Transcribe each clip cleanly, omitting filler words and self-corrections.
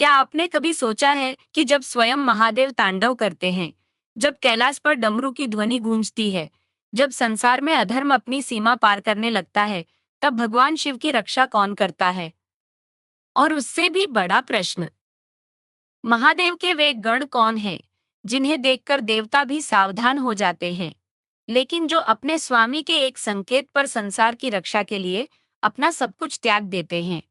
क्या आपने कभी सोचा है कि जब स्वयं महादेव तांडव करते हैं, जब कैलाश पर डमरू की ध्वनि गूंजती है, जब संसार में अधर्म अपनी सीमा पार करने लगता है, तब भगवान शिव की रक्षा कौन करता है? और उससे भी बड़ा प्रश्न, महादेव के वे गण कौन हैं, जिन्हें देखकर देवता भी सावधान हो जाते हैं, लेकिन जो अपने स्वामी के एक संकेत पर संसार की रक्षा के लिए अपना सब कुछ त्याग देते हैं?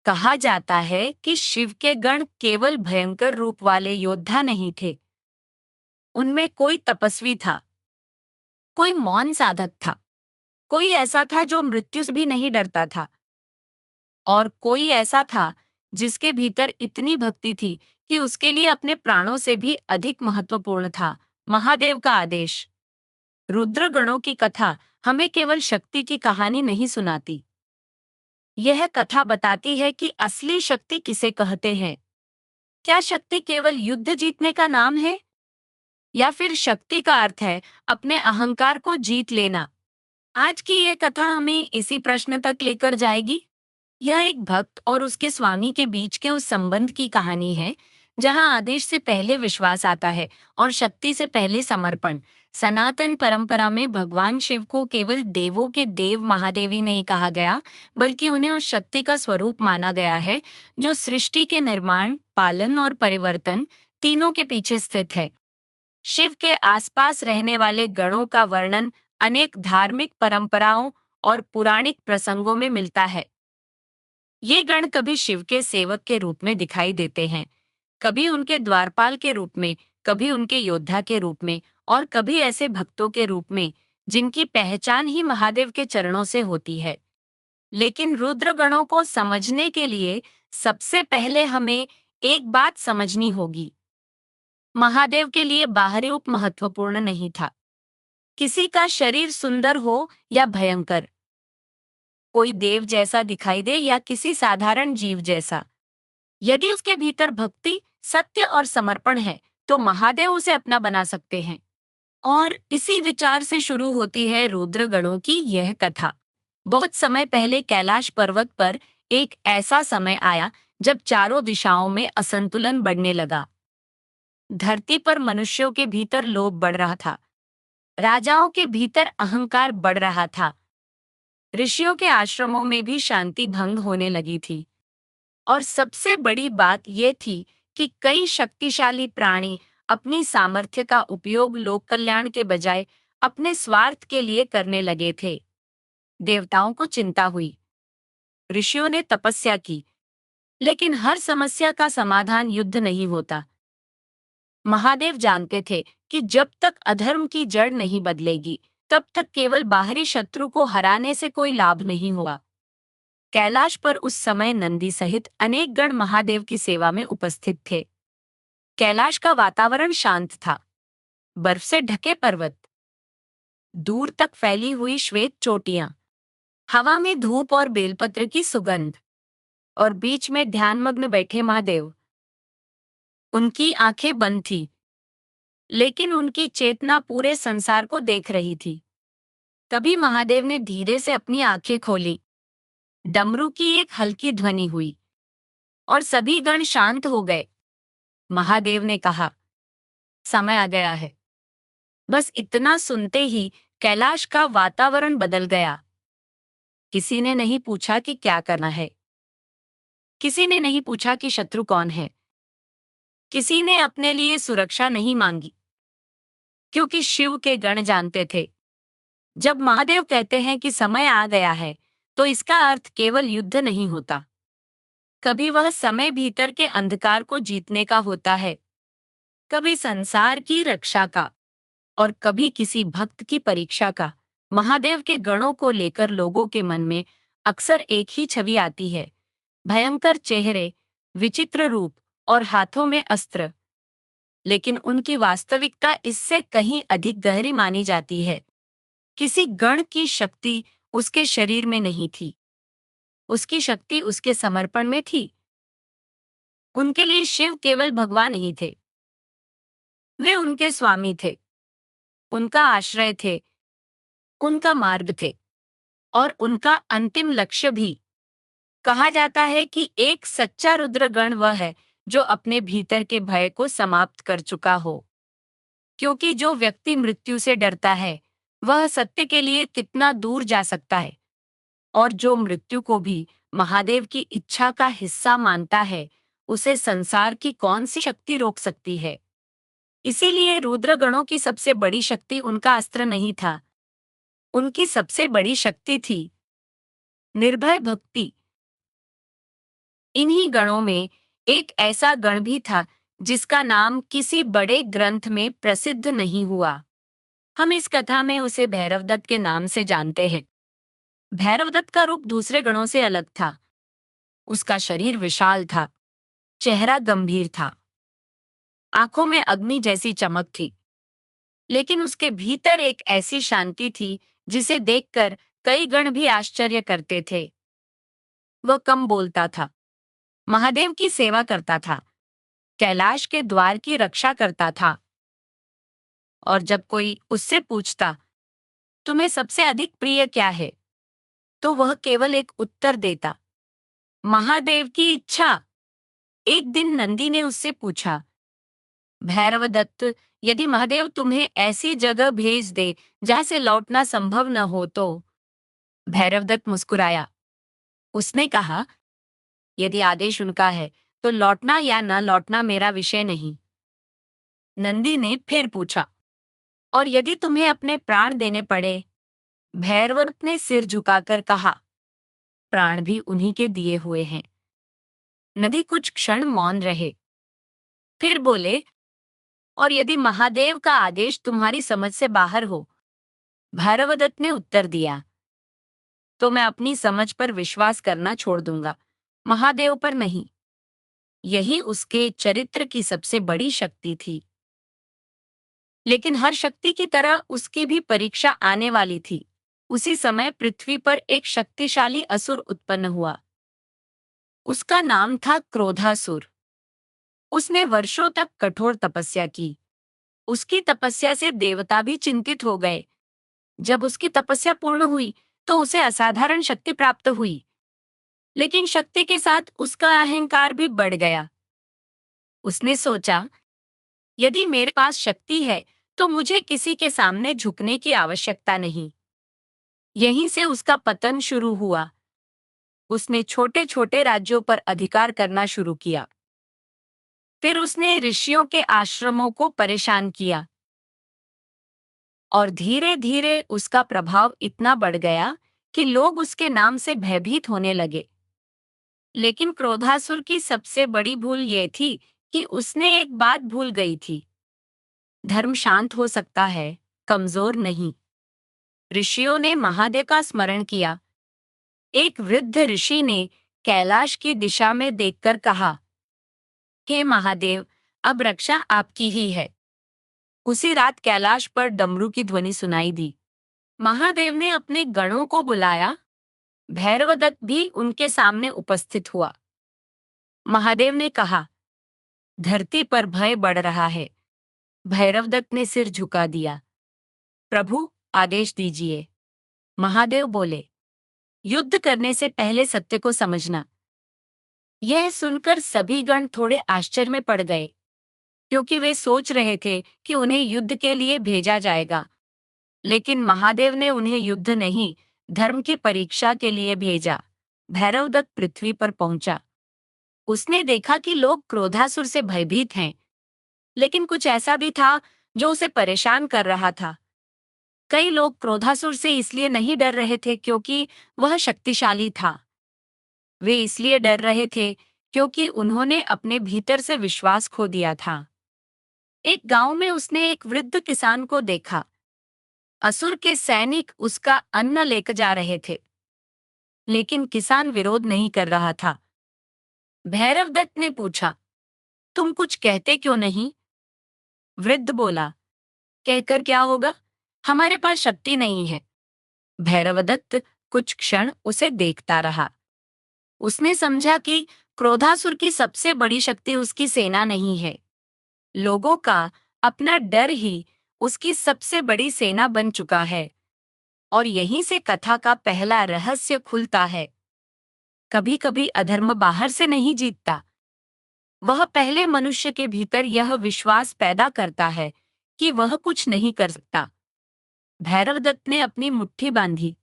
कहा जाता है कि शिव के गण केवल भयंकर रूप वाले योद्धा नहीं थे। उनमें कोई तपस्वी था, कोई मौन साधक था, कोई ऐसा था जो मृत्यु से भी नहीं डरता था, और कोई ऐसा था जिसके भीतर इतनी भक्ति थी कि उसके लिए अपने प्राणों से भी अधिक महत्वपूर्ण था महादेव का आदेश। रुद्र गणों की कथा हमें केवल शक्ति की कहानी नहीं सुनाती। यह कथा बताती है कि असली शक्ति किसे कहते हैं। क्या शक्ति केवल युद्ध जीतने का नाम है, या फिर शक्ति का अर्थ है अपने अहंकार को जीत लेना? आज की ये कथा हमें इसी प्रश्न तक लेकर जाएगी। यह एक भक्त और उसके स्वामी के बीच के उस संबंध की कहानी है जहां आदेश से पहले विश्वास आता है और शक्ति से पहले समर्पण। सनातन परंपरा में भगवान शिव को केवल देवों के देव महादेव ही नहीं कहा गया, बल्कि उन्हें उस शक्ति का स्वरूप माना गया है जो सृष्टि के निर्माण, पालन और परिवर्तन तीनों के पीछे स्थित है। शिव के आसपास रहने वाले गणों का वर्णन अनेक धार्मिक परंपराओं और पौराणिक प्रसंगों में मिलता है। ये गण कभी शिव के सेवक के रूप में दिखाई देते हैं, कभी उनके द्वारपाल के रूप में, कभी उनके योद्धा के रूप में, और कभी ऐसे भक्तों के रूप में जिनकी पहचान ही महादेव के चरणों से होती है। लेकिन रुद्र गणों को समझने के लिए सबसे पहले हमें एक बात समझनी होगी। महादेव के लिए बाहरी रूप महत्वपूर्ण नहीं था। किसी का शरीर सुंदर हो या भयंकर, कोई देव जैसा दिखाई दे या किसी साधारण जीव जैसा, यदि उसके भीतर भक्ति, सत्य और समर्पण है, तो महादेव उसे अपना बना सकते हैं। और इसी विचार से शुरू होती है रुद्रगणों की यह कथा। बहुत समय पहले कैलाश पर्वत पर एक ऐसा समय आया जब चारों दिशाओं में असंतुलन बढ़ने लगा। धरती पर मनुष्यों के भीतर लोभ बढ़ रहा था, राजाओं के भीतर अहंकार बढ़ रहा था, ऋषियों के आश्रमों में भी शांति भंग होने लगी थी, और सबसे बड़ी बात यह थी कि कई शक्तिशाली प्राणी अपनी सामर्थ्य का उपयोग लोक कल्याण के बजाय अपने स्वार्थ के लिए करने लगे थे। देवताओं को चिंता हुई, ऋषियों ने तपस्या की, लेकिन हर समस्या का समाधान युद्ध नहीं होता। महादेव जानते थे कि जब तक अधर्म की जड़ नहीं बदलेगी, तब तक केवल बाहरी शत्रु को हराने से कोई लाभ नहीं हुआ। कैलाश पर उस समय नंदी सहित अनेक गण महादेव की सेवा में उपस्थित थे। कैलाश का वातावरण शांत था। बर्फ से ढके पर्वत, दूर तक फैली हुई श्वेत चोटियां, हवा में धूप और बेलपत्र की सुगंध, और बीच में ध्यानमग्न बैठे महादेव। उनकी आंखें बंद थी, लेकिन उनकी चेतना पूरे संसार को देख रही थी। तभी महादेव ने धीरे से अपनी आंखें खोली। डमरू की एक हल्की ध्वनि हुई और सभी गण शांत हो गए। महादेव ने कहा, समय आ गया है। बस इतना सुनते ही कैलाश का वातावरण बदल गया। किसी ने नहीं पूछा कि क्या करना है, किसी ने नहीं पूछा कि शत्रु कौन है, किसी ने अपने लिए सुरक्षा नहीं मांगी, क्योंकि शिव के गण जानते थे, जब महादेव कहते हैं कि समय आ गया है, तो इसका अर्थ केवल युद्ध नहीं होता। कभी वह समय भीतर के अंधकार को जीतने का होता है, कभी संसार की रक्षा का, और कभी किसी भक्त की परीक्षा का। महादेव के गणों को लेकर लोगों के मन में अक्सर एक ही छवि आती है, भयंकर चेहरे, विचित्र रूप और हाथों में अस्त्र। लेकिन उनकी वास्तविकता इससे कहीं अधिक गहरी मानी जाती है। किसी गण की शक्ति उसके शरीर में नहीं थी, उसकी शक्ति उसके समर्पण में थी। उनके लिए शिव केवल भगवान नहीं थे, वे उनके स्वामी थे, उनका आश्रय थे, उनका मार्ग थे, और उनका अंतिम लक्ष्य भी। कहा जाता है कि एक सच्चा रुद्रगण वह है जो अपने भीतर के भय को समाप्त कर चुका हो, क्योंकि जो व्यक्ति मृत्यु से डरता है वह सत्य के लिए कितना दूर जा सकता है, और जो मृत्यु को भी महादेव की इच्छा का हिस्सा मानता है उसे संसार की कौन सी शक्ति रोक सकती है। इसीलिए रुद्रगणों की सबसे बड़ी शक्ति उनका अस्त्र नहीं था, उनकी सबसे बड़ी शक्ति थी निर्भय भक्ति। इन्हीं गणों में एक ऐसा गण भी था जिसका नाम किसी बड़े ग्रंथ में प्रसिद्ध नहीं हुआ। हम इस कथा में उसे भैरवदत्त के नाम से जानते हैं। भैरवदत्त का रूप दूसरे गणों से अलग था। उसका शरीर विशाल था, चेहरा गंभीर था, आंखों में अग्नि जैसी चमक थी, लेकिन उसके भीतर एक ऐसी शांति थी जिसे देखकर कई गण भी आश्चर्य करते थे। वह कम बोलता था, महादेव की सेवा करता था, कैलाश के द्वार की रक्षा करता था, और जब कोई उससे पूछता तुम्हें सबसे अधिक प्रिय क्या है, तो वह केवल एक उत्तर देता, महादेव की इच्छा। एक दिन नंदी ने उससे पूछा, भैरवदत्त, यदि महादेव तुम्हें ऐसी जगह भेज दे जहां से लौटना संभव न हो तो? भैरवदत्त मुस्कुराया। उसने कहा, यदि आदेश उनका है तो लौटना या न लौटना मेरा विषय नहीं। नंदी ने फिर पूछा, और यदि तुम्हें अपने प्राण देने पड़े? भैरवदत्त ने सिर झुकाकर कहा, प्राण भी उन्हीं के दिए हुए हैं। नंदी कुछ क्षण मौन रहे, फिर बोले, और यदि महादेव का आदेश तुम्हारी समझ से बाहर हो? भैरवदत्त ने उत्तर दिया, तो मैं अपनी समझ पर विश्वास करना छोड़ दूंगा, महादेव पर नहीं। यही उसके चरित्र की सबसे बड़ी शक्ति थी। लेकिन हर शक्ति की तरह उसकी भी परीक्षा आने वाली थी। उसी समय पृथ्वी पर एक शक्तिशाली असुर उत्पन्न हुआ। उसका नाम था क्रोधासुर। उसने वर्षों तक कठोर तपस्या की। उसकी तपस्या से देवता भी चिंतित हो गए। जब उसकी तपस्या पूर्ण हुई तो उसे असाधारण शक्ति प्राप्त हुई, लेकिन शक्ति के साथ उसका अहंकार भी बढ़ गया। उसने सोचा, यदि मेरे पास शक्ति है तो मुझे किसी के सामने झुकने की आवश्यकता नहीं। यहीं से उसका पतन शुरू हुआ। उसने छोटे छोटे राज्यों पर अधिकार करना शुरू किया। फिर उसने ऋषियों के आश्रमों को परेशान किया, और धीरे धीरे उसका प्रभाव इतना बढ़ गया कि लोग उसके नाम से भयभीत होने लगे। लेकिन क्रोधासुर की सबसे बड़ी भूल ये थी कि उसने एक बात भूल गई थी, धर्म शांत हो सकता है, कमजोर नहीं। ऋषियों ने महादेव का स्मरण किया। एक वृद्ध ऋषि ने कैलाश की दिशा में देखकर कहा, हे महादेव, अब रक्षा आपकी ही है। उसी रात कैलाश पर डमरू की ध्वनि सुनाई दी। महादेव ने अपने गणों को बुलाया। भैरवदत्त भी उनके सामने उपस्थित हुआ। महादेव ने कहा, धरती पर भय बढ़ रहा है। भैरवदत्त ने सिर झुका दिया। प्रभु, आदेश दीजिए। महादेव बोले, युद्ध करने से पहले सत्य को समझना। यह सुनकर सभी गण थोड़े आश्चर्य में पड़ गए, क्योंकि वे सोच रहे थे कि उन्हें युद्ध के लिए भेजा जाएगा। लेकिन महादेव ने उन्हें युद्ध नहीं, धर्म की परीक्षा के लिए भेजा। भैरवदत्त पृथ्वी पर पहुंचा। उसने देखा कि लोग क्रोधासुर से भयभीत हैं, लेकिन कुछ ऐसा भी था जो उसे परेशान कर रहा था। कई लोग क्रोधासुर से इसलिए नहीं डर रहे थे क्योंकि वह शक्तिशाली था। वे इसलिए डर रहे थे क्योंकि उन्होंने अपने भीतर से विश्वास खो दिया था। एक गांव में उसने एक वृद्ध किसान को देखा। असुर के सैनिक उसका अन्न लेकर जा रहे थे, लेकिन किसान विरोध नहीं कर रहा था। भैरवदत्त ने पूछा, तुम कुछ कहते क्यों नहीं? वृद्ध बोला, कहकर क्या होगा, हमारे पास शक्ति नहीं है। भैरवदत्त कुछ क्षण उसे देखता रहा। उसने समझा कि क्रोधासुर की सबसे बड़ी शक्ति उसकी सेना नहीं है। लोगों का अपना डर ही उसकी सबसे बड़ी सेना बन चुका है। और यहीं से कथा का पहला रहस्य खुलता है। कभी कभी अधर्म बाहर से नहीं जीतता, वह पहले मनुष्य के भीतर यह विश्वास पैदा करता है कि वह कुछ नहीं कर सकता। भैरवदत्त ने अपनी मुट्ठी बांधी,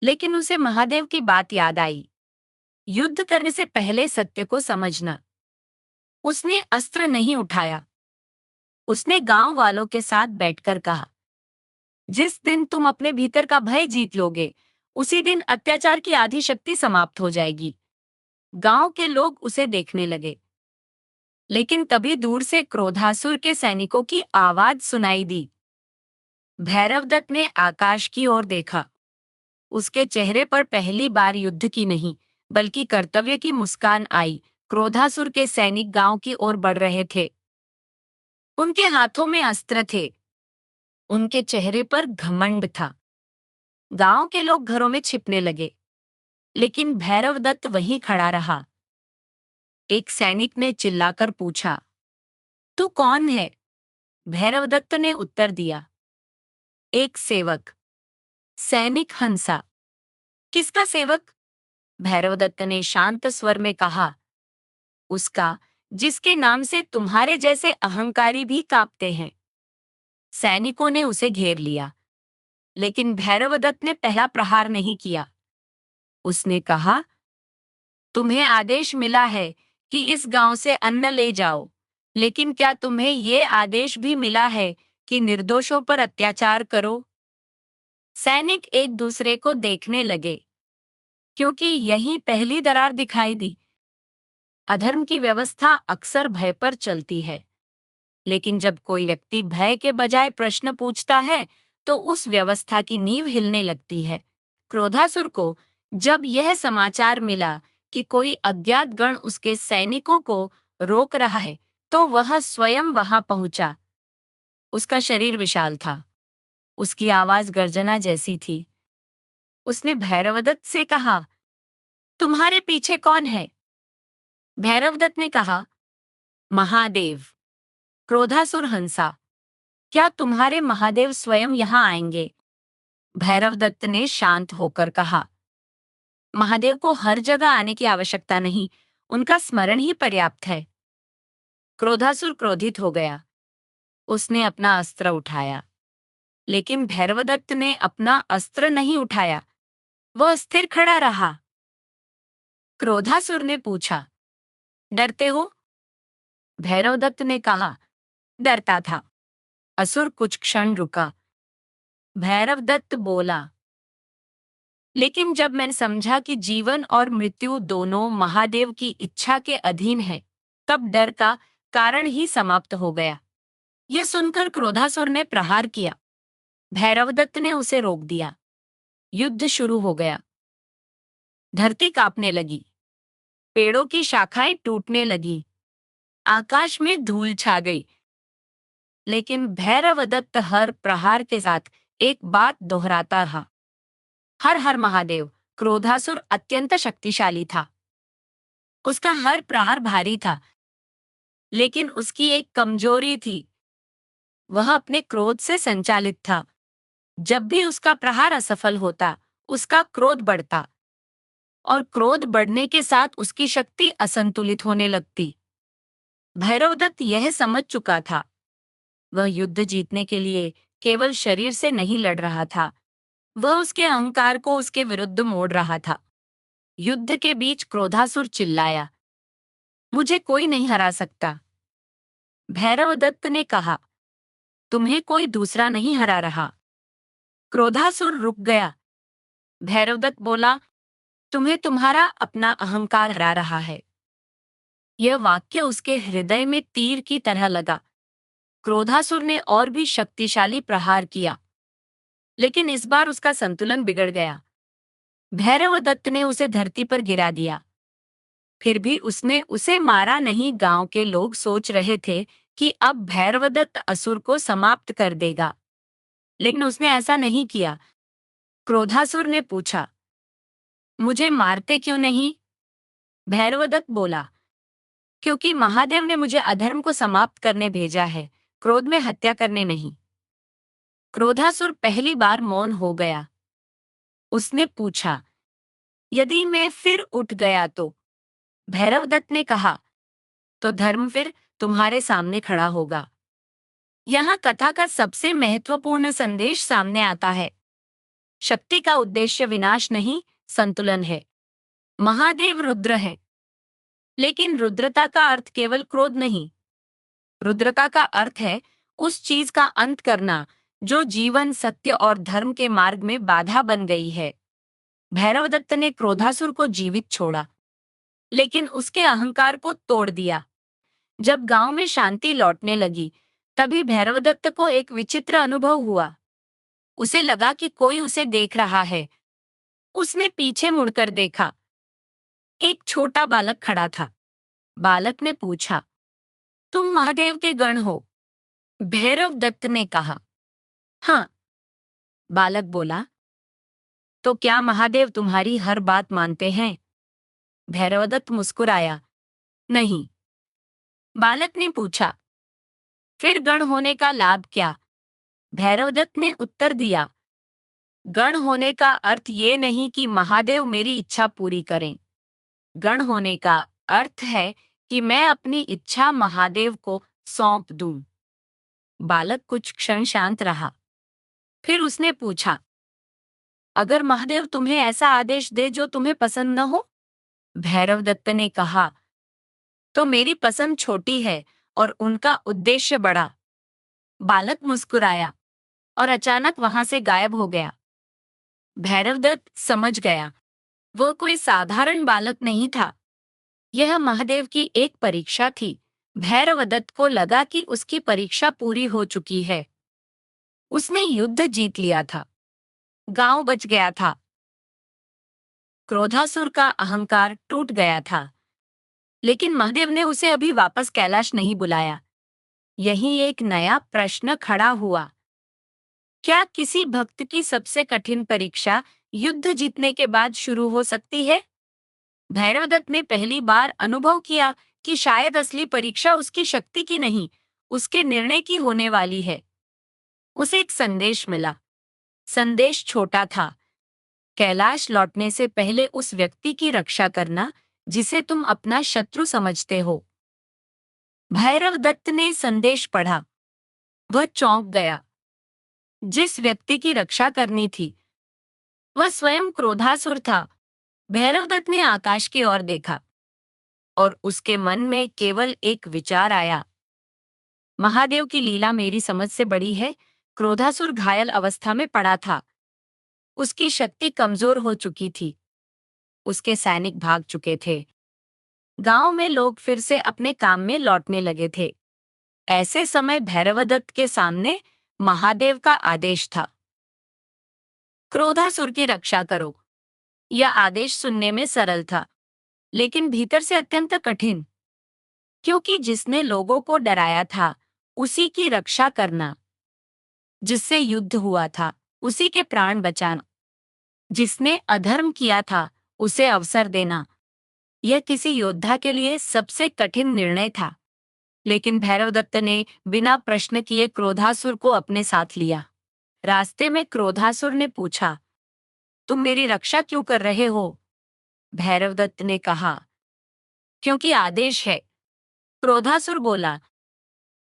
लेकिन उसे महादेव की बात याद आई। युद्ध करने से पहले सत्य को समझना। उसने अस्त्र नहीं उठाया। उसने गांव वालों के साथ बैठकर कहा, जिस दिन तुम अपने भीतर का भय जीत लोगे, उसी दिन अत्याचार की आधी शक्ति समाप्त हो जाएगी। गांव के लोग उसे देखने लगे, लेकिन तभी दूर से क्रोधासुर के सैनिकों की आवाज सुनाई दी। भैरवदत्त ने आकाश की ओर देखा। उसके चेहरे पर पहली बार युद्ध की नहीं, बल्कि कर्तव्य की मुस्कान आई। क्रोधासुर के सैनिक गांव की ओर बढ़ रहे थे। उनके हाथों में अस्त्र थे। उनके चेहरे पर घमंड था। गांव के लोग घरों में छिपने लगे, लेकिन भैरवदत्त वहीं खड़ा रहा। एक सैनिक ने चिल्लाकर पूछा, तू कौन है? भैरवदत्त ने उत्तर दिया, एक सेवक। सैनिक हंसा। किसका सेवक? भैरवदत्त ने शांत स्वर में कहा, उसका, जिसके नाम से तुम्हारे जैसे अहंकारी भी कांपते हैं। सैनिकों ने उसे घेर लिया, लेकिन भैरवदत्त ने पहला प्रहार नहीं किया। उसने कहा, तुम्हें आदेश मिला है कि इस गांव से अन्न ले जाओ, लेकिन क्या तुम्हें ये आदेश भी मिला है कि निर्दोषों पर अत्याचार करो? सैनिक एक दूसरे को देखने लगे, क्योंकि यही पहली दरार दिखाई दी। अधर्म की व्यवस्था अक्सर भय पर चलती है, लेकिन जब कोई व्यक्ति भय के बजाय प्रश्न पूछता है, तो उस व्यवस्था की नींव हिलने लगती है। क्रोधासुर को जब यह समाचार मिला कि कोई अज्ञात गण उसके सैनिकों को रोक रहा है, तो वह स्वयं वहां पहुंचा। उसका शरीर विशाल था। उसकी आवाज गर्जना जैसी थी। उसने भैरवदत्त से कहा, तुम्हारे पीछे कौन है? भैरवदत्त ने कहा, महादेव। क्रोधासुर हंसा। क्या तुम्हारे महादेव स्वयं यहां आएंगे? भैरवदत्त ने शांत होकर कहा, महादेव को हर जगह आने की आवश्यकता नहीं, उनका स्मरण ही पर्याप्त है। क्रोधासुर क्रोधित हो गया। उसने अपना अस्त्र उठाया, लेकिन भैरवदत्त ने अपना अस्त्र नहीं उठाया। वह स्थिर खड़ा रहा। क्रोधासुर ने पूछा, डरते हो? भैरवदत्त ने कहा, डरता था। असुर कुछ क्षण रुका। भैरवदत्त बोला, लेकिन जब मैंने समझा कि जीवन और मृत्यु दोनों महादेव की इच्छा के अधीन है, तब डर का कारण ही समाप्त हो गया। यह सुनकर क्रोधासुर ने प्रहार किया। भैरवदत्त ने उसे रोक दिया। युद्ध शुरू हो गया। धरती कांपने लगी। पेड़ों की शाखाएं टूटने लगी। आकाश में धूल छा गई। लेकिन भैरवदत्त हर प्रहार के साथ एक बात दोहराता रहा, हर हर महादेव। क्रोधासुर अत्यंत शक्तिशाली था। उसका हर प्रहार भारी था, लेकिन उसकी एक कमजोरी थी। वह अपने क्रोध से संचालित था। जब भी उसका प्रहार असफल होता, उसका क्रोध बढ़ता, और क्रोध बढ़ने के साथ उसकी शक्ति असंतुलित होने लगती। भैरवदत्त यह समझ चुका था। वह युद्ध जीतने के लिए केवल शरीर से नहीं लड़ रहा था, वह उसके अहंकार को उसके विरुद्ध मोड़ रहा था। युद्ध के बीच क्रोधासुर चिल्लाया, मुझे कोई नहीं हरा सकता। भैरवदत्त ने कहा, तुम्हें कोई दूसरा नहीं हरा रहा। क्रोधासुर रुक गया। भैरवदत्त बोला, तुम्हें तुम्हारा अपना अहंकार हरा रहा है। यह वाक्य उसके हृदय में तीर की तरह लगा। क्रोधासुर ने और भी शक्तिशाली प्रहार किया, लेकिन इस बार उसका संतुलन बिगड़ गया। भैरवदत्त ने उसे धरती पर गिरा दिया। फिर भी उसने उसे मारा नहीं। गांव के लोग सोच रहे थे कि अब भैरवदत्त असुर को समाप्त कर देगा, लेकिन उसने ऐसा नहीं किया। क्रोधासुर ने पूछा, मुझे मारते क्यों नहीं? भैरवदत्त बोला, क्योंकि महादेव ने मुझे अधर्म को समाप्त करने भेजा है, क्रोध में हत्या करने नहीं। क्रोधासुर पहली बार मौन हो गया। उसने पूछा, यदि मैं फिर उठ गया तो, भैरवदत्त ने कहा, तो धर्म फिर तुम्हारे सामने खड़ा होगा। यहाँ कथा का सबसे महत्वपूर्ण संदेश सामने आता है। शक्ति का उद्देश्य विनाश नहीं, संतुलन है। महादेव रुद्र है, लेकिन रुद्रता का अर्थ केवल क्रोध नहीं। रुद्रता का अर्थ है उस चीज का अंत करना जो जीवन, सत्य और धर्म के मार्ग में बाधा बन गई है। भैरवदत्त ने क्रोधासुर को जीवित छोड़ा, लेकिन उसके अहंकार को तोड़ दिया। जब गांव में शांति लौटने लगी, तभी भैरवदत्त को एक विचित्र अनुभव हुआ। उसे लगा कि कोई उसे देख रहा है। उसने पीछे मुड़कर देखा। एक छोटा बालक खड़ा था। बालक ने पूछा, तुम महादेव के गण हो? भैरवदत्त ने कहा, हाँ। बालक बोला, तो क्या महादेव तुम्हारी हर बात मानते हैं? भैरवदत्त मुस्कुराया, नहीं। बालक ने पूछा, फिर गण होने का लाभ क्या? भैरवदत्त ने उत्तर दिया, गण होने का अर्थ ये नहीं कि महादेव मेरी इच्छा पूरी करें। गण होने का अर्थ है कि मैं अपनी इच्छा महादेव को सौंप दूं। बालक कुछ क्षण शांत रहा। फिर उसने पूछा, अगर महादेव तुम्हें ऐसा आदेश दे जो तुम्हें पसंद न हो? भैरवदत्त ने कहा, तो मेरी पसंद छोटी है और उनका उद्देश्य बड़ा। बालक मुस्कुराया और अचानक वहां से गायब हो गया। भैरवदत्त समझ गया, वो कोई साधारण बालक नहीं था। यह महादेव की एक परीक्षा थी। भैरवदत्त को लगा कि उसकी परीक्षा पूरी हो चुकी है। उसने युद्ध जीत लिया था। गांव बच गया था। क्रोधासुर का अहंकार टूट गया था। लेकिन महादेव ने उसे अभी वापस कैलाश नहीं बुलाया। यही एक नया प्रश्न खड़ा हुआ। क्या किसी भक्त की सबसे कठिन परीक्षा युद्ध जीतने के बाद शुरू हो सकती है? भैरवदत्त ने पहली बार अनुभव किया कि शायद असली परीक्षा उसकी शक्ति की नहीं, उसके निर्णय की होने वाली है। उसे एक संदेश मिला। संदेश छोटा था, कैलाश लौटने से पहले उस व्यक्ति की रक्षा करना जिसे तुम अपना शत्रु समझते हो। भैरवदत्त ने संदेश पढ़ा। वह चौंक गया। जिस व्यक्ति की रक्षा करनी थी, वह स्वयं क्रोधासुर था। भैरवदत्त ने आकाश की ओर देखा और उसके मन में केवल एक विचार आया, महादेव की लीला मेरी समझ से बड़ी है। क्रोधासुर घायल अवस्था में पड़ा था। उसकी शक्ति कमजोर हो चुकी थी। उसके सैनिक भाग चुके थे। गांव में लोग फिर से अपने काम में लौटने लगे थे। ऐसे समय भैरवदत्त के सामने महादेव का आदेश था, क्रोधासुर की रक्षा करो। यह आदेश सुनने में सरल था, लेकिन भीतर से अत्यंत कठिन, क्योंकि जिसने लोगों को डराया था, उसी की रक्षा करना। जिससे युद्ध हुआ था, उसी के प्राण बचाना। जिसने अधर्म किया था, उसे अवसर देना। यह किसी योद्धा के लिए सबसे कठिन निर्णय था। लेकिन भैरवदत्त ने बिना प्रश्न किए क्रोधासुर को अपने साथ लिया। रास्ते में क्रोधासुर ने पूछा, तुम मेरी रक्षा क्यों कर रहे हो? भैरवदत्त ने कहा, क्योंकि आदेश है। क्रोधासुर बोला,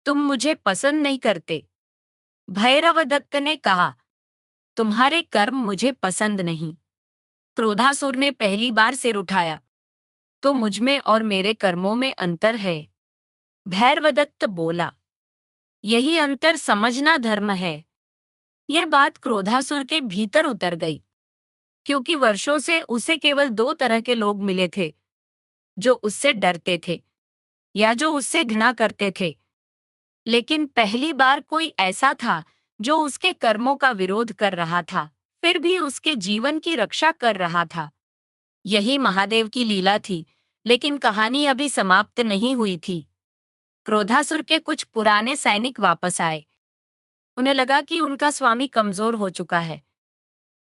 तुम मुझे पसंद नहीं करते। भैरवदत्त ने कहा, तुम्हारे कर्म मुझे पसंद नहीं। क्रोधासुर ने पहली बार सिर उठाया, तो मुझमें और मेरे कर्मों में अंतर है। भैरवदत्त बोला, यही अंतर समझना धर्म है। यह बात क्रोधासुर के भीतर उतर गई, क्योंकि वर्षों से उसे केवल दो तरह के लोग मिले थे, जो उससे डरते थे या जो उससे घृणा करते थे। लेकिन पहली बार कोई ऐसा था जो उसके कर्मों का विरोध कर रहा था, फिर भी उसके जीवन की रक्षा कर रहा था। यही महादेव की लीला थी, लेकिन कहानी अभी समाप्त नहीं हुई थी। क्रोधासुर के कुछ पुराने सैनिक वापस आए। उन्हें लगा कि उनका स्वामी कमजोर हो चुका है।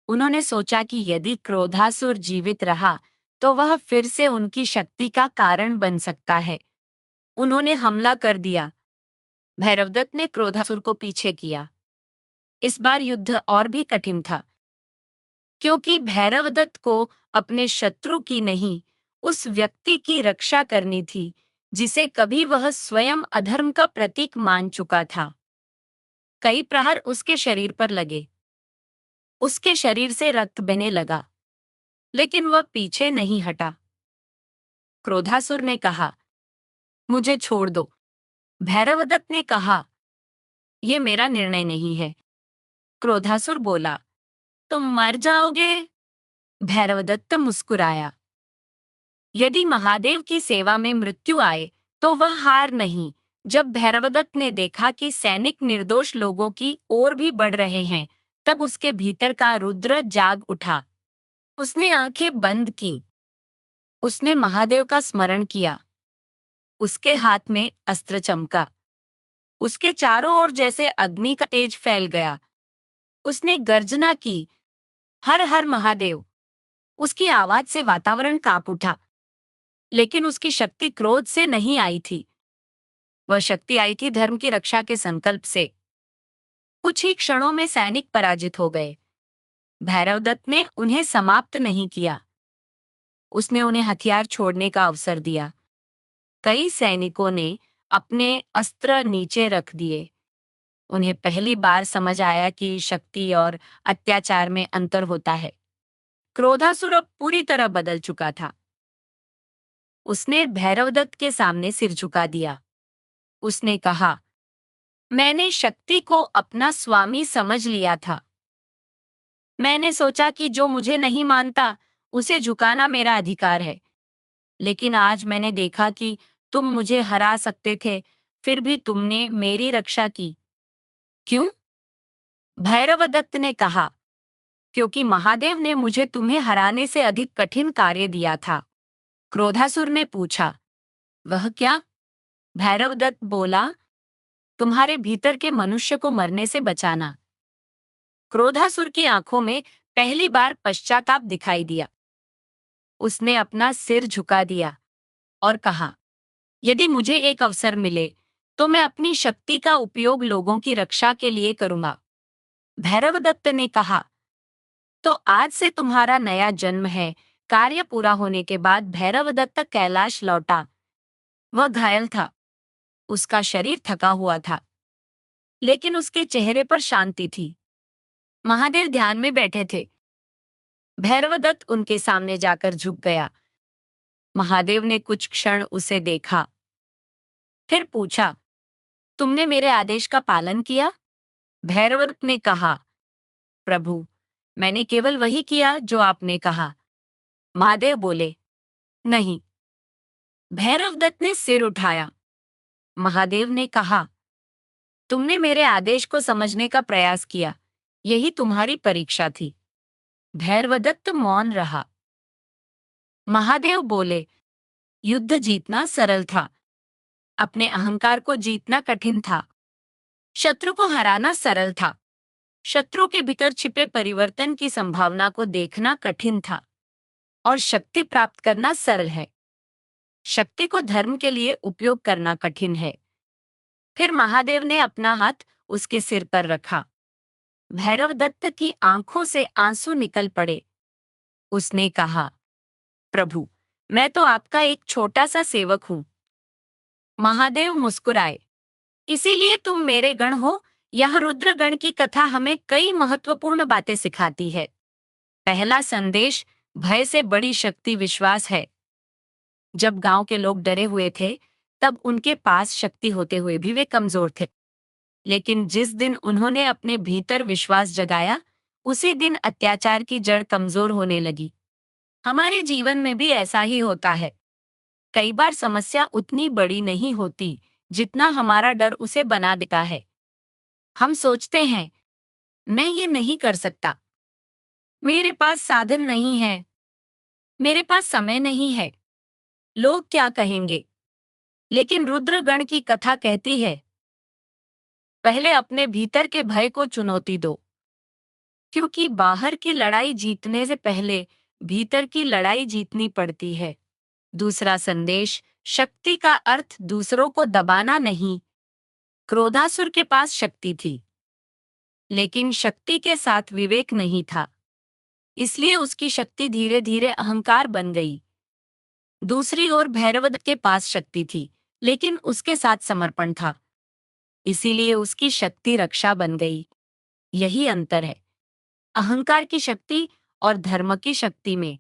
उन्होंने सोचा कि यदि क्रोधासुर जीवित रहा, तो वह फिर से उनकी शक्ति का कारण बन सकता है। उन्होंने हमला कर दिया। भैरवदत्त ने क्रोधासुर को पीछे किया। इस बार युद्ध और भी कठिन था। क्योंकि भैरवदत्त को अपने शत्रु की नहीं, उस व्यक्ति की रक्षा करनी थी जिसे कभी वह स्वयं अधर्म का प्रतीक मान चुका था। कई प्रहार उसके शरीर पर लगे, उसके शरीर से रक्त बहने लगा, लेकिन वह पीछे नहीं हटा। क्रोधासुर ने कहा, मुझे छोड़ दो। भैरवदत्त ने कहा, यह मेरा निर्णय नहीं है। क्रोधासुर बोला, तुम मर जाओगे। भैरवदत्त मुस्कुराया, यदि महादेव की सेवा में मृत्यु आए तो वह हार नहीं। जब भैरवदत्त ने देखा कि सैनिक निर्दोष लोगों की ओर भी बढ़ रहे हैं, तब उसके भीतर का रुद्र जाग उठा। उसने आंखें बंद की। उसने महादेव का स्मरण किया। उसके हाथ में अस्त्र चमका। उसके चारों ओर जैसे अग्नि का तेज फैल गया। उसने गर्जना की, हर हर महादेव। उसकी आवाज से वातावरण कांप उठा। लेकिन उसकी शक्ति क्रोध से नहीं आई थी, वह शक्ति आई थी धर्म की रक्षा के संकल्प से। कुछ ही क्षणों में सैनिक पराजित हो गए। भैरवदत्त ने उन्हें समाप्त नहीं किया, उसने उन्हें हथियार छोड़ने का अवसर दिया। कई सैनिकों ने अपने अस्त्र नीचे रख दिए। उन्हें पहली बार समझ आया कि शक्ति और अत्याचार में अंतर होता है। क्रोधासुर अब पूरी तरह बदल चुका था। उसने भैरवदत्त के सामने सिर झुका दिया। उसने कहा, मैंने शक्ति को अपना स्वामी समझ लिया था। मैंने सोचा कि जो मुझे नहीं मानता उसे झुकाना मेरा अधिकार है। लेकिन आज मैंने देखा कि तुम मुझे हरा सकते थे, फिर भी तुमने मेरी रक्षा की। क्यों? भैरवदत्त ने कहा, क्योंकि महादेव ने मुझे तुम्हें हराने से अधिक कठिन कार्य दिया था। क्रोधासुर ने पूछा, वह क्या? भैरवदत्त बोला, तुम्हारे भीतर के मनुष्य को मरने से बचाना। क्रोधासुर की आंखों में पहली बार पश्चाताप दिखाई दिया। उसने अपना सिर झुका दिया और कहा, यदि मुझे एक अवसर मिले तो मैं अपनी शक्ति का उपयोग लोगों की रक्षा के लिए करूंगा। भैरवदत्त ने कहा, तो आज से तुम्हारा नया जन्म है। कार्य पूरा होने के बाद भैरवदत्त कैलाश लौटा। वह घायल था, उसका शरीर थका हुआ था, लेकिन उसके चेहरे पर शांति थी। महादेव ध्यान में बैठे थे। भैरवदत्त उनके सामने जाकर झुक गया। महादेव ने कुछ क्षण उसे देखा, फिर पूछा, तुमने मेरे आदेश का पालन किया? भैरवदत्त ने कहा, प्रभु, मैंने केवल वही किया जो आपने कहा। महादेव बोले, नहीं। भैरवदत्त ने सिर उठाया। महादेव ने कहा, तुमने मेरे आदेश को समझने का प्रयास किया, यही तुम्हारी परीक्षा थी। भैरवदत्त मौन रहा। महादेव बोले, युद्ध जीतना सरल था, अपने अहंकार को जीतना कठिन था। शत्रु को हराना सरल था, शत्रु के भीतर छिपे परिवर्तन की संभावना को देखना कठिन था। और शक्ति प्राप्त करना सरल है, शक्ति को धर्म के लिए उपयोग करना कठिन है। फिर महादेव ने अपना हाथ उसके सिर पर रखा। भैरवदत्त की आंखों से आंसू निकल पड़े। उसने कहा, प्रभु, मैं तो आपका एक छोटा सा सेवक हूं। महादेव मुस्कुराए, इसीलिए तुम मेरे गण हो। यह रुद्र गण की कथा हमें कई महत्वपूर्ण बातें सिखाती है। पहला संदेश, भय से बड़ी शक्ति विश्वास है। जब गांव के लोग डरे हुए थे, तब उनके पास शक्ति होते हुए भी वे कमजोर थे। लेकिन जिस दिन उन्होंने अपने भीतर विश्वास जगाया, उसी दिन अत्याचार की जड़ कमजोर होने लगी। हमारे जीवन में भी ऐसा ही होता है। कई बार समस्या उतनी बड़ी नहीं होती जितना हमारा डर उसे बना देता है। हम सोचते हैं, मैं ये नहीं कर सकता, मेरे पास साधन नहीं है, मेरे पास समय नहीं है, लोग क्या कहेंगे। लेकिन रुद्रगण की कथा कहती है, पहले अपने भीतर के भय को चुनौती दो, क्योंकि बाहर की लड़ाई जीतने से पहले भीतर की लड़ाई जीतनी पड़ती है। दूसरा संदेश, शक्ति का अर्थ दूसरों को दबाना नहीं। क्रोधासुर के पास शक्ति थी, लेकिन शक्ति के साथ विवेक नहीं था। इसलिए उसकी शक्ति धीरे धीरे अहंकार बन गई। दूसरी ओर भैरवदत्त के पास शक्ति थी, लेकिन उसके साथ समर्पण था, इसीलिए उसकी शक्ति रक्षा बन गई। यही अंतर है अहंकार की शक्ति और धर्म की शक्ति में।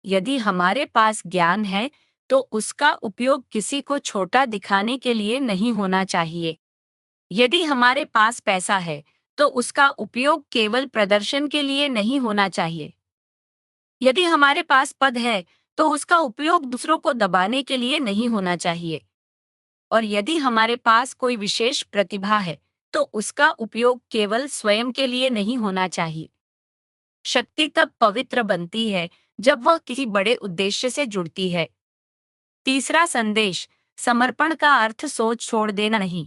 यदि हमारे पास ज्ञान है तो उसका उपयोग किसी को छोटा दिखाने के लिए नहीं होना चाहिए। यदि हमारे पास पैसा है तो उसका उपयोग केवल प्रदर्शन के लिए नहीं होना चाहिए। यदि हमारे पास पद है तो उसका उपयोग दूसरों को दबाने के लिए नहीं होना चाहिए। और यदि हमारे पास कोई विशेष प्रतिभा है तो उसका उपयोग केवल स्वयं के लिए नहीं होना चाहिए। शक्ति तब पवित्र बनती है जब वह किसी बड़े उद्देश्य से जुड़ती है। तीसरा संदेश, समर्पण का अर्थ सोच छोड़ देना नहीं।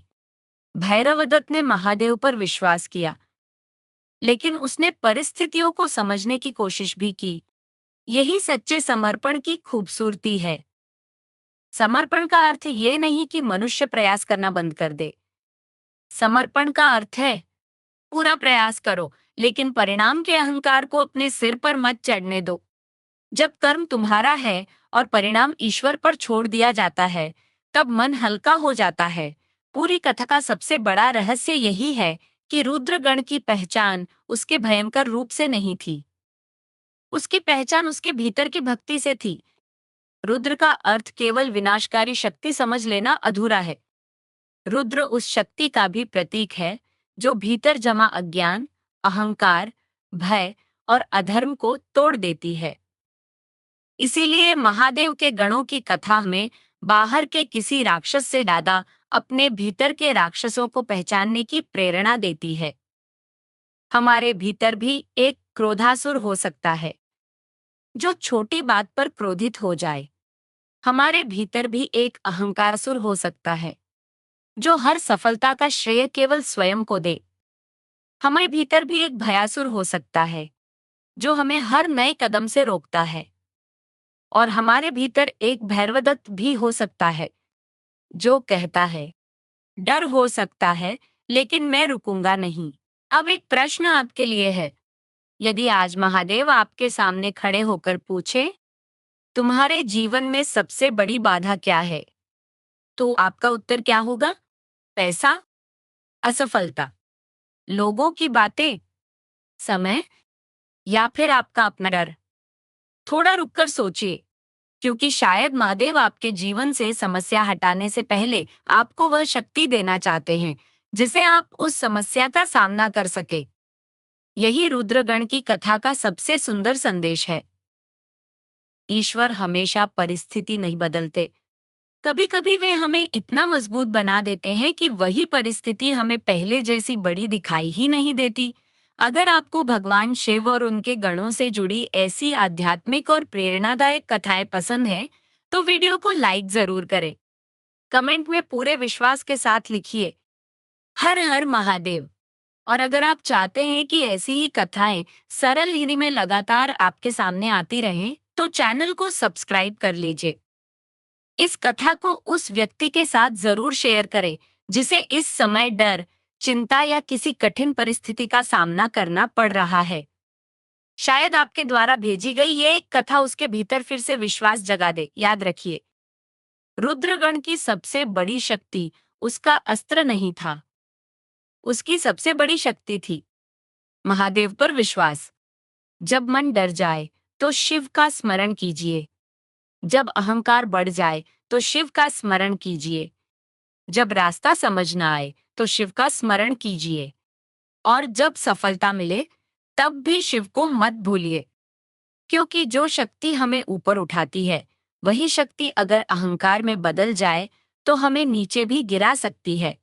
भैरवदत्त ने महादेव पर विश्वास किया, लेकिन उसने परिस्थितियों को समझने की कोशिश भी की। यही सच्चे समर्पण की खूबसूरती है। समर्पण का अर्थ ये नहीं कि मनुष्य प्रयास करना बंद कर दे। समर्पण का अर्थ है पूरा प्रयास करो, लेकिन परिणाम के अहंकार को अपने सिर पर मत चढ़ने दो। जब कर्म तुम्हारा है और परिणाम ईश्वर पर छोड़ दिया जाता है, तब मन हल्का हो जाता है। पूरी कथा का सबसे बड़ा रहस्य यही है कि रुद्रगण की पहचान उसके भयंकर रूप से नहीं थी। उसकी पहचान उसके भीतर की भक्ति से थी। रुद्र का अर्थ केवल विनाशकारी शक्ति समझ लेना अधूरा है। रुद्र उस शक्ति का भी प्रतीक है जो भीतर जमा अज्ञान, अहंकार, भय और अधर्म को तोड़ देती है। इसीलिए महादेव के गणों की कथा में बाहर के किसी राक्षस से ज्यादा अपने भीतर के राक्षसों को पहचानने की प्रेरणा देती है। हमारे भीतर भी एक क्रोधासुर हो सकता है जो छोटी बात पर क्रोधित हो जाए। हमारे भीतर भी एक अहंकारसुर हो सकता है जो हर सफलता का श्रेय केवल स्वयं को दे। हमारे भीतर भी एक भयासुर हो सकता है जो हमें हर नए कदम से रोकता है। और हमारे भीतर एक भैरवदत्त भी हो सकता है जो कहता है, डर हो सकता है लेकिन मैं रुकूंगा नहीं। अब एक प्रश्न आपके लिए है। यदि आज महादेव आपके सामने खड़े होकर पूछे, तुम्हारे जीवन में सबसे बड़ी बाधा क्या है, तो आपका उत्तर क्या होगा? पैसा, असफलता, लोगों की बातें, समय, या फिर आपका अपना डर? थोड़ा रुककर सोचिए, क्योंकि शायद महादेव आपके जीवन से समस्या हटाने से पहले आपको वह शक्ति देना चाहते हैं जिसे आप उस समस्या का सामना कर सके। यही रुद्रगण की कथा का सबसे सुंदर संदेश है। ईश्वर हमेशा परिस्थिति नहीं बदलते। कभी कभी वे हमें इतना मजबूत बना देते हैं कि वही परिस्थिति हमें पहले जैसी बड़ी दिखाई ही नहीं देती। अगर आपको भगवान शिव और उनके गणों से जुड़ी ऐसी आध्यात्मिक और प्रेरणादायक कथाएं पसंद हैं, तो वीडियो को लाइक जरूर करें। कमेंट में पूरे विश्वास के साथ लिखिए, हर हर महादेव। और अगर आप चाहते हैं कि ऐसी ही कथाएं सरल हिंदी में लगातार आपके सामने आती रहें, तो चैनल को सब्सक्राइब कर लीजिए। इस कथा को उस व्यक्ति के साथ जरूर शेयर करें जिसे इस समय डर, चिंता या किसी कठिन परिस्थिति का सामना करना पड़ रहा है। शायद आपके द्वारा भेजी गई ये एक कथा उसके भीतर फिर से विश्वास जगा दे। याद रखिए, रुद्रगण की सबसे बड़ी शक्ति उसका अस्त्र नहीं था, उसकी सबसे बड़ी शक्ति थी महादेव पर विश्वास। जब मन डर जाए तो शिव का स्मरण कीजिए। जब अहंकार बढ़ जाए तो शिव का स्मरण कीजिए। जब रास्ता समझ न आए तो शिव का स्मरण कीजिए। और जब सफलता मिले तब भी शिव को मत भूलिए, क्योंकि जो शक्ति हमें ऊपर उठाती है वही शक्ति अगर अहंकार में बदल जाए तो हमें नीचे भी गिरा सकती है।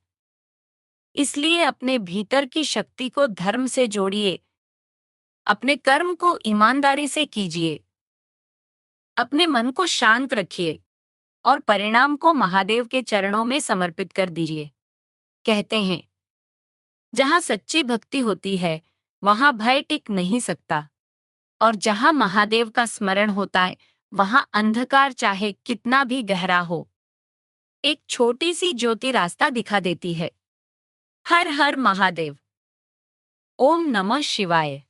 इसलिए अपने भीतर की शक्ति को धर्म से जोड़िए, अपने कर्म को ईमानदारी से कीजिए, अपने मन को शांत रखिए और परिणाम को महादेव के चरणों में समर्पित कर दीजिए। कहते हैं, जहां सच्ची भक्ति होती है वहां भय टिक नहीं सकता, और जहां महादेव का स्मरण होता है वहां अंधकार चाहे कितना भी गहरा हो, एक छोटी सी ज्योति रास्ता दिखा देती है। हर हर महादेव। ओम नमः शिवाय।